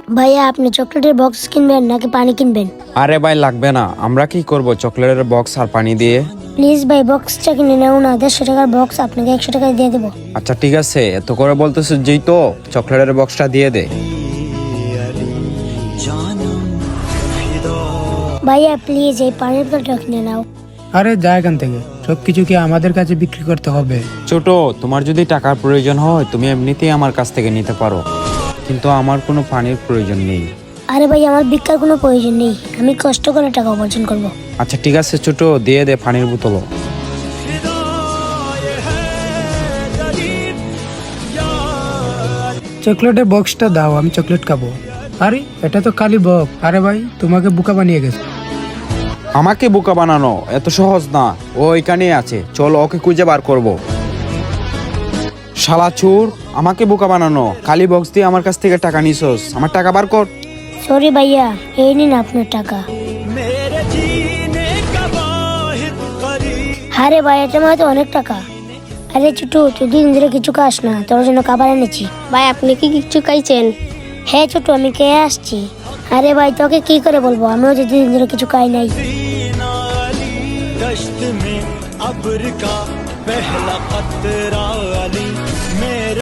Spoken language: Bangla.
ভাইয়া আপনি চকলেটের বক্স কিনবেন নাকি পানি কিনবেন? আরে ভাই লাগবে না, আমরা কি করব চকলেটের বক্স আর পানি দিয়ে? প্লিজ ভাই বক্সটা কিনে নেও না, 150 টাকার বক্স আপনাকে 100 টাকায় দিয়ে দেবো। আচ্ছা ঠিক আছে, এত করে বলতেছিস যেই তো চকলেটের বক্সটা দিয়ে দে। ভাইয়া প্লিজ এই পানির বোতলটা কিনে নাও। আরে যা এখান থেকে, সবকিছু কি আমাদের কাছে বিক্রি করতে হবে? ছোট, তোমার যদি টাকার প্রয়োজন হয় তুমি এমনিতেই আমার কাছ থেকে নিতে পারো, কিন্তু আমার কোনো পানির প্রয়োজন নেই। আরে ভাই আমার ভিক্ষার কোনো প্রয়োজন নেই, আমি কষ্ট করে টাকা উপার্জন করবো। আচ্ছা ঠিক আছে ছোট, দিয়ে দে পানির বোতল। চকলেটের বক্সটা দাও, আমি চকলেট খাবো। আরে এটা তো কালি বক্স। আরে ভাই তোমাকে বোকা বানিয়ে গেছে। আমাকে বোকা বানানো এত সহজ না, ও এখানেই আছে, চলো ওকে খুঁজে বার করব। শালা চোর, আমাকে বোকা বানানো, খালি বক্স দিয়ে আমার কাছ থেকে টাকা নিছস, আমার টাকা বার কর। সরি ভাইয়া, এই নিন আপনার টাকা। আরে ভাই এটা মানে তো অনেক টাকা। আরে ছোটু তুই দিন ধরে কিছু খাস না, তোর জন্য খাবার এনেছি। ভাই আপনি কি কিছু খাইছেন? হ্যাঁ ছোটু আমি খেয়ে আসছি। আরে ভাই তোকে কি করে বলবো, আমিও যে দিন ধরে কিছু খাই নাই। दश्त में अब्र का पहला कतरा अली मेरे